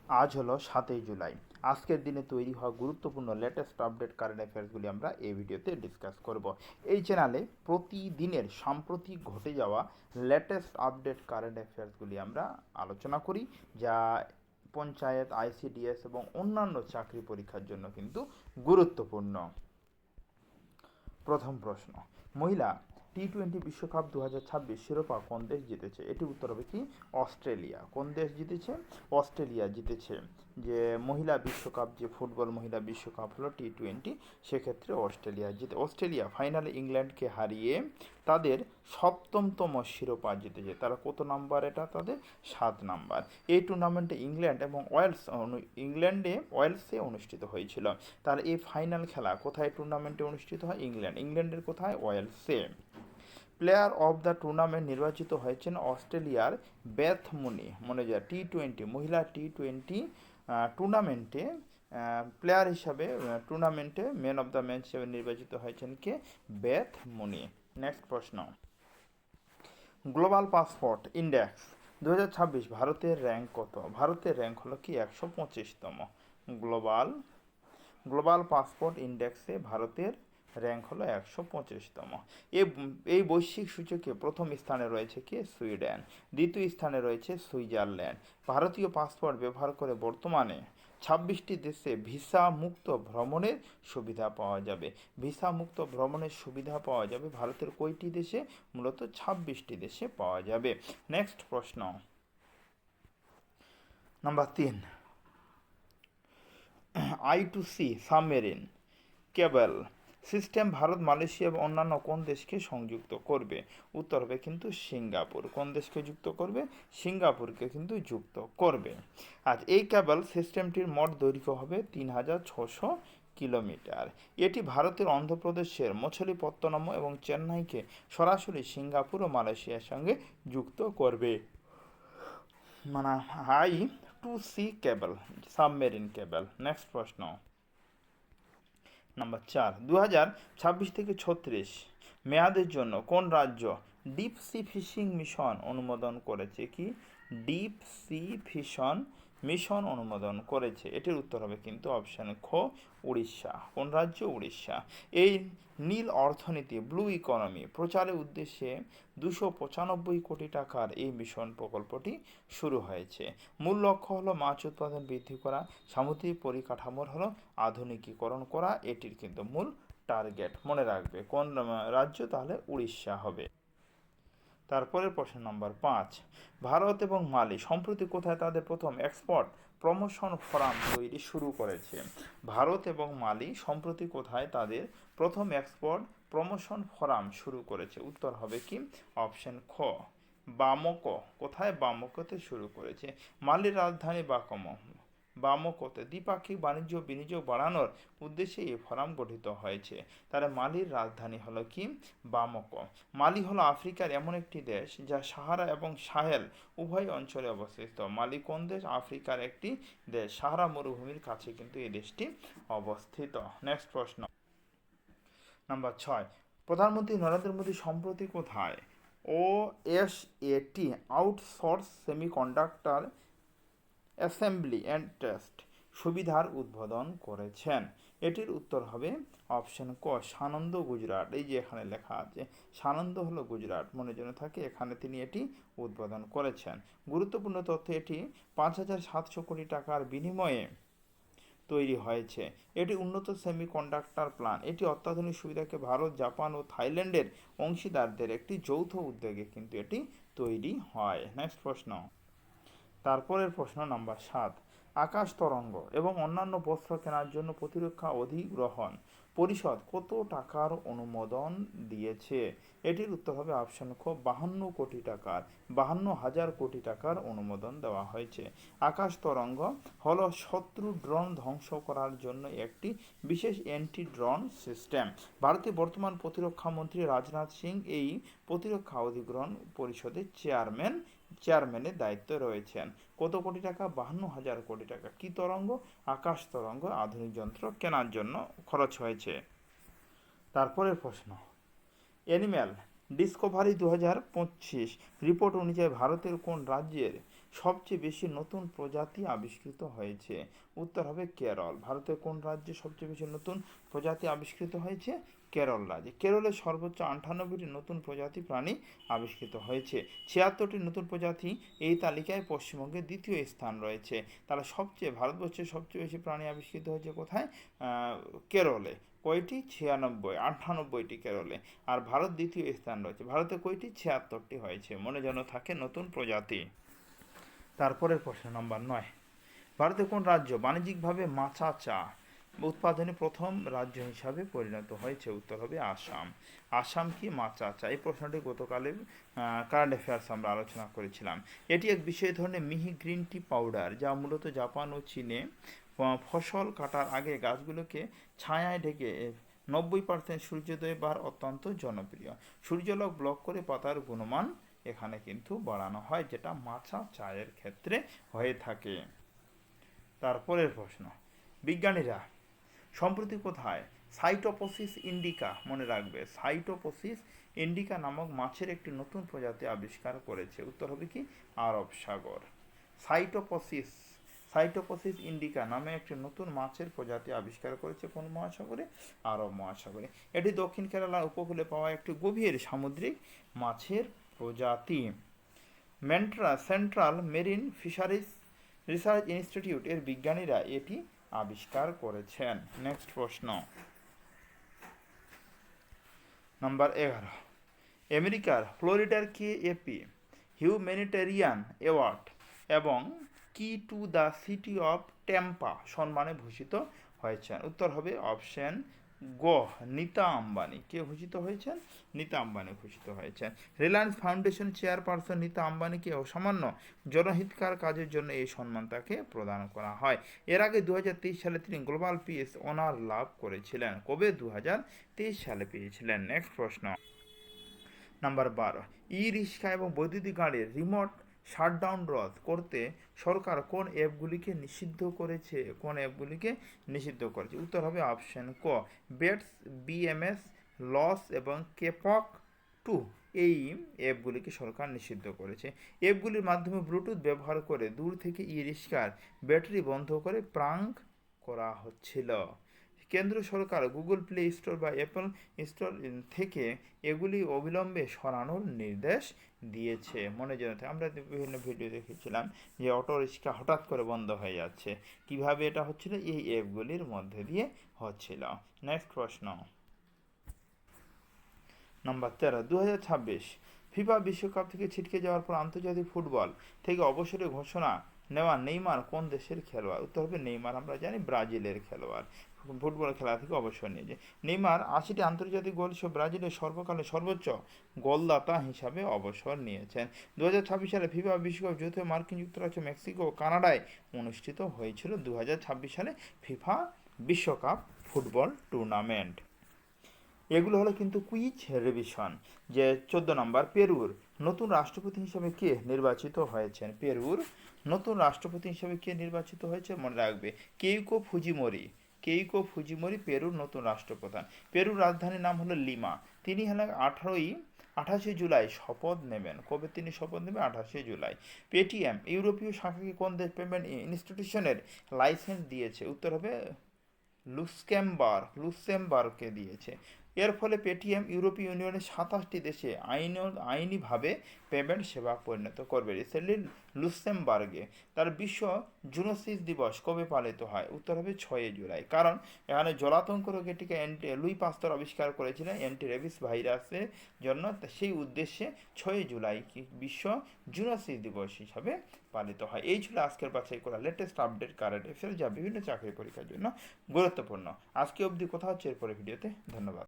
আজ হলো 7ই জুলাই। আজকের দিনে তৈরি হওয়া গুরুত্বপূর্ণ লেটেস্ট আপডেট কারেন্ট অ্যাফেয়ার্সগুলি আমরা এই ভিডিওতে ডিসকাস করব। এই চ্যানেলে প্রতিদিনের সাম্প্রতিক ঘটে যাওয়া লেটেস্ট আপডেট কারেন্ট অ্যাফেয়ার্সগুলি আমরা আলোচনা করি, যা পঞ্চায়েত, আইসিডিএস এবং অন্যান্য চাকরি পরীক্ষার জন্য কিন্তু গুরুত্বপূর্ণ। প্রথম প্রশ্ন, মহিলা টি-20 বিশ্বকাপ 2026 শিরোপা কোন দেশ জিতেছে? এটি উত্তর হবে কি অস্ট্রেলিয়া। কোন দেশ জিতেছে? অস্ট্রেলিয়া জিতেছে। যে মহিলা বিশ্বকাপ, যে ফুটবল মহিলা বিশ্বকাপ হলো টি-20, সেক্ষেত্রে অস্ট্রেলিয়া ফাইনালে ইংল্যান্ডকে হারিয়ে তাদের সপ্তমতম শিরোপা জিতেছে। তারা কত নাম্বার? এটা তাদের 7 নাম্বার। এই টুর্নামেন্টে ইংল্যান্ড এবং ওয়েলসে অনুষ্ঠিত হয়েছিল। তার এই ফাইনাল খেলা কোথায় টুর্নামেন্টে অনুষ্ঠিত হয়? ইংল্যান্ডের কোথায়? ওয়েলসে। প্লেয়ার অফ দ্য টুর্নামেন্ট নির্বাচিত হয়েছেন অস্ট্রেলিয়ার বেথ মুনি। মনে যায় টি-20 মহিলা টি-20 টুর্নামেন্টে প্লেয়ার হিসাবে টুর্নামেন্টে ম্যান অফ দ্য ম্যাচ হিসেবে নির্বাচিত হয়েছেন কে? Beth Mooney. নেক্সট প্রশ্ন, গ্লোবাল পাসপোর্ট ইন্ডেক্স 2026 ভারতের র্যাঙ্ক কত? ভারতের র্যাঙ্ক হলো কি 125তম। গ্লোবাল পাসপোর্ট ইন্ডেক্সে ভারতের র্যাঙ্ক হলো 125তম। এই বৈশ্বিক সূচকে প্রথম স্থানে রয়েছে কি? সুইডেন। দ্বিতীয় স্থানে রয়েছে সুইজারল্যান্ড। ভারতীয় পাসপোর্ট ব্যবহার করে বর্তমানে 26টি দেশে ভিসা মুক্ত ভ্রমণের সুবিধা পাওয়া যাবে। ভিসা মুক্ত ভ্রমণের সুবিধা পাওয়া যাবে ভারতের কয়টি দেশে? মূলত 26টি দেশে পাওয়া যাবে। নেক্সট প্রশ্ন, number 3, I2C submarine cable system Bharat, Malaysia এবং অন্যান্য কোন দেশকে সংযুক্ত করবে? উত্তর হবে কিন্তু সিঙ্গাপুর। কোন দেশকে যুক্ত করবে? সিঙ্গাপুরকে কিন্তু যুক্ত করবে। আজ এই কেবল সিস্টেমটির মোট দৈর্ঘ্য হবে 3600 কিলোমিটার। এটি ভারতের অন্ধ্রপ্রদেশের মছলিপত্তনম এবং চেন্নাইকে সরাসরি সিঙ্গাপুর ও মালয়েশিয়ার সঙ্গে যুক্ত করবে। মানে I2C কেবল, সাবমেরিন কেবল। নেক্সট প্রশ্ন, নাম্বার 4, 2026 থেকে 36 মেয়াদের জন্য কোন রাজ্য ডিপ সি ফিশিং মিশন অনুমোদন করেছে? কি ডিপ সি ফিশন মিশন অনুমোদন করেছে? এটির উত্তর হবে কিন্তু অপশান খ, উড়িষ্যা। কোন রাজ্য? উড়িষ্যা। এই নীল অর্থনীতি, ব্লু ইকোনমি প্রচারের উদ্দেশ্যে 295 কোটি টাকার এই মিশন প্রকল্পটি শুরু হয়েছে। মূল লক্ষ্য হলো মাছ উৎপাদন বৃদ্ধি করা, সামুদ্রিক পরিকাঠামোর হলো আধুনিকীকরণ করা। এটির কিন্তু মূল টার্গেট। মনে রাখবে কোন রাজ্য? তাহলে উড়িষ্যা হবে। তারপরের প্রশ্ন নাম্বার 5, ভারত এবং মালি সম্প্রতি কোথায় তাদের প্রথম এক্সপোর্ট প্রমোশন ফোরাম তৈরি শুরু করেছে? ভারত এবং মালি সম্প্রতি কোথায় তাদের প্রথম এক্সপোর্ট প্রমোশন ফোরাম শুরু করেছে? উত্তর হবে কি অপশন খ, বামকো। কোথায়? বামকোতে শুরু করেছে। মালির রাজধানী বামকোতে দ্বিপাক্ষিক বাণিজ্য বিনিয়োগ বাড়ানোর উদ্দেশ্যে এই ফোরাম গঠিত হয়েছে। তার মালির রাজধানী হলো কি? বামকো। মালি হলো আফ্রিকার এমন একটি দেশ যা সাহারা এবং সাহেল উভয় অঞ্চলে অবস্থিত। মালি কোন দেশ? আফ্রিকার একটি দেশ, সাহারা মরুভূমির কাছে কিন্তু এই দেশটি অবস্থিত। নেক্সট প্রশ্ন, নাম্বার 6, প্রধানমন্ত্রী নরেন্দ্র মোদী সম্প্রতি কোথায় OSAT outsource semiconductor assembly and test সুবিধার উদ্বোধন করেছেন? এটির উত্তর হবে অপশন ক, সানন্দ, গুজরাট। এই যে এখানে লেখা আছে সানন্দ হলো গুজরাট, মনে যেন থাকে, এখানে তিনি এটি উদ্বোধন করেছেন। গুরুত্বপূর্ণ তথ্য, এটি 5700 কোটি টাকার বিনিময়ে তৈরি হয়েছে। এটি উন্নত সেমিকন্ডাক্টর প্ল্যান্ট। এটি অত্যাধুনিক সুবিধাকে ভারত, জাপান ও থাইল্যান্ডের অংশীদারদের একটি যৌথ উদ্যোগে কিন্তু এটি তৈরি হয়। নেক্সট প্রশ্ন, তারপরের প্রশ্ন নাম্বার 7, আকাশ তরঙ্গ এবং অন্যান্য বস্ত্র কেনার জন্য প্রতিরক্ষা অধিগ্রহণ পরিষদ কত টাকার অনুমোদন দিয়েছে? এটির উত্তর হবে অপশন খ, 52 কোটি টাকার, 52,000 কোটি টাকার অনুমোদন দেওয়া হয়েছে। আকাশ তরঙ্গ হলো শত্রু ড্রোন ধ্বংস করার জন্য একটি বিশেষ অ্যান্টি ড্রোন সিস্টেম। ভারতের বর্তমান প্রতিরক্ষা মন্ত্রী রাজনাথ সিং এই প্রতিরক্ষা অধিগ্রহণ পরিষদের চেয়ারম্যানের দায়িত্বে রয়েছেন। কত কোটি টাকা? 52,000 কোটি টাকা। কি তরঙ্গ? আকাশ তরঙ্গ আধুনিক যন্ত্র কেনার জন্য খরচ হয়েছে। তারপরের প্রশ্ন, অ্যানিম্যাল ডিসকভারি 2025 রিপোর্ট অনুযায়ী ভারতের কোন রাজ্যের সবচেয়ে বেশি নতুন প্রজাতি আবিষ্কৃত হয়েছে? উত্তর হবে কেরল। ভারতের কোন রাজ্যে সবচেয়ে বেশি নতুন প্রজাতি আবিষ্কৃত হয়েছে? কেরল রাজ্যে। কেরলে সর্বোচ্চ 98টি নতুন প্রজাতি প্রাণী আবিষ্কৃত হয়েছে। 76টি নতুন প্রজাতি এই তালিকায় পশ্চিমবঙ্গের দ্বিতীয় স্থান রয়েছে। তাহলে ভারতবর্ষের সবচেয়ে বেশি প্রাণী আবিষ্কৃত হয়েছে কোথায়? কেরলে। কয়টি? 96, 98টি কেরলে। আর ভারত দ্বিতীয় স্থান রয়েছে। ভারতে কয়টি? 76টি হয়েছে। মনে যেন থাকে নতুন প্রজাতি। তারপরের প্রশ্ন নম্বর 9, ভারতের কোন রাজ্য বাণিজ্যিকভাবে মাচা চা উৎপাদনে প্রথম রাজ্য হিসাবে পরিণত হয়েছে? উত্তর হবে আসাম। আসাম কি মাচা চা? এই প্রশ্নটি গতকালের কারেন্ট অ্যাফেয়ার্স আমরা আলোচনা করেছিলাম। এটি এক বিশেষ ধরনের মিহি গ্রিন টি পাউডার, যা মূলত জাপান ও চীনে ফসল কাটার আগে গাছগুলোকে ছায়ায় ঢেকে 90% সূর্যোদয় বার অত্যন্ত জনপ্রিয়। সূর্যালোক ব্লক করে পাতার গুণমান এখানে কিন্তু বাড়ানো হয়, যেটা মাচা চায়ের ক্ষেত্রে হয়ে থাকে। তারপরের প্রশ্ন, বিজ্ঞানীরা সম্প্রতি কোথায় সাইটোপসিস ইন্ডিকা, মনে রাখবে সাইটোপসিস ইন্ডিকা নামক মাছের একটি নতুন প্রজাতি আবিষ্কার করেছে? উত্তর হবে কি আরব সাগর। সাইটোপসিস ইন্ডিকা নামে একটি নতুন মাছের প্রজাতি আবিষ্কার করেছে কোন মহাসাগরে? আরব মহাসাগরে। এটি দক্ষিণ কেরালার উপকূলে পাওয়া একটি গভীর সামুদ্রিক মাছের প্রজাতি। Central marine fisheries research institute এর বিজ্ঞানীরা এটি আবিষ্কার করেছেন। নেক্সট প্রশ্ন নাম্বার 11, আমেরিকার ফ্লোরিডার কেএপি হিউম্যানিটেরিয়ান অ্যাওয়ার্ড এবং কি to the city of Tampa সম্মানে ভূষিত হয়েছেন? উত্তর হবে অপশন গ নীতা আম্বানি। কে ভূষিত হয়েছেন? নীতা আম্বানি ভূষিত হয়েছেন। রিলায়েন্স ফাউন্ডেশন চেয়ারপারসন নীতা আম্বানিকে অসামান্য জনহিতকার কাজের জন্য এই সম্মান তাকে প্রদান করা হয়। এর আগে 2023 সালে তিনি গ্লোবাল পিস অনার লাভ করেছিলেন। কবে? 2023 সালে পেয়েছিলেন। নেক্সট প্রশ্ন নাম্বার 12, ই রিক্সা এবং বৈদ্যুতিক গাড়ির রিমোট শাটডাউন রোধ করতে সরকার কোন অ্যাপগুলিকে নিষিদ্ধ করেছে? উত্তর হবে অপশন ক বেটস, বিএমএস, লস এবং কেপক 2। এই অ্যাপগুলিকে সরকার নিষিদ্ধ করেছে। অ্যাপগুলির মাধ্যমে ব্লুটুথ ব্যবহার করে দূর থেকে ই রিক্সার ব্যাটারি বন্ধ করে প্রাঙ্ক করা হচ্ছিল। কেন্দ্র সরকার গুগল প্লে স্টোর বা অ্যাপল স্টোর থেকে এগুলি অবিলম্বে সরানোর নির্দেশ দিয়েছে। মনে জানাতে আমরা বিভিন্ন ভিডিও দেখেছিলাম যে অটো রিক্সা হঠাৎ করে বন্ধ হয়ে যাচ্ছে। কিভাবে এটা হচ্ছিল? এই অ্যাপগুলির মধ্যে দিয়ে হচ্ছিল। নেক্সট প্রশ্ন নাম্বার 13, 2026 ফিফা বিশ্বকাপ থেকে ছিটকে যাওয়ার পর আন্তর্জাতিক ফুটবল থেকে অবসরের ঘোষণা নেওয়া নেইমার কোন দেশের খেলোয়াড়? উত্তর হবে নেইমার আমরা জানি ব্রাজিলের খেলোয়াড়। ফুটবল খেলা থেকে অবসর নিয়েছে। নেইমার 80টি আন্তর্জাতিক গোল সহ ব্রাজিলের সর্বকালের সর্বোচ্চ গোলদাতা হিসাবে অবসর নিয়েছেন। 2026 সালে ফিফা বিশ্বকাপ যৌথ মার্কিন যুক্তরাষ্ট্র, মেক্সিকো ও কানাডায় অনুষ্ঠিত হয়েছিল। 2026 সালে ফিফা বিশ্বকাপ ফুটবল টুর্নামেন্ট। এগুলো হলো কিন্তু কুইজ রিভিশন। যে 14 নম্বর, পেরুর নতুন রাষ্ট্রপতি হিসেবে কে নির্বাচিত হয়েছেন? পেরুর নতুন রাষ্ট্রপতি হিসেবে কে নির্বাচিত হয়েছে? মনে রাখবে কেইকো ফুজিমোরি পেরুর নতুন রাষ্ট্রপ্রধান। পেরুর রাজধানীর নাম হলো লিমা। তিনি হলেন 28 জুলাই শপথ নেবেন। কবে তিনি শপথ নেবেন? 28 জুলাই। পেটিএম ইউরোপীয় শাখাকে কোন দেশ পেমেন্ট ইনস্টিটিউশনের লাইসেন্স দিয়েছে? উত্তর হবে লুক্সেমবার্গকে দিয়েছে। এর ফলে পেটিএম ইউরোপীয় ইউনিয়নের 27টি দেশে আইনিভাবে পেমেন্ট সেবা পরিণত করবে। রিসেন্টলি লুক্সেমবার্গে তার বিশ্ব জুনোসিস দিবস কবে পালিত হয়? উত্তর হবে 6 জুলাই। কারণ এখানে জলাতঙ্ক রোগের টিকা লুই পাস্তুর আবিষ্কার করেছিলেন অ্যান্টি রেবিস ভাইরাসের জন্য। সেই উদ্দেশ্যে 6 জুলাই বিশ্ব জুনোসিস দিবস হিসাবে পালিত হয়। এই ছিল আজকের বাছাই করা লেটেস্ট আপডেট কারেন্ট অ্যাফেয়ার্স, যা বিভিন্ন চাকরি পরীক্ষার জন্য গুরুত্বপূর্ণ। আজকে অবধি কথা হচ্ছে, এরপরে ভিডিওতে। ধন্যবাদ।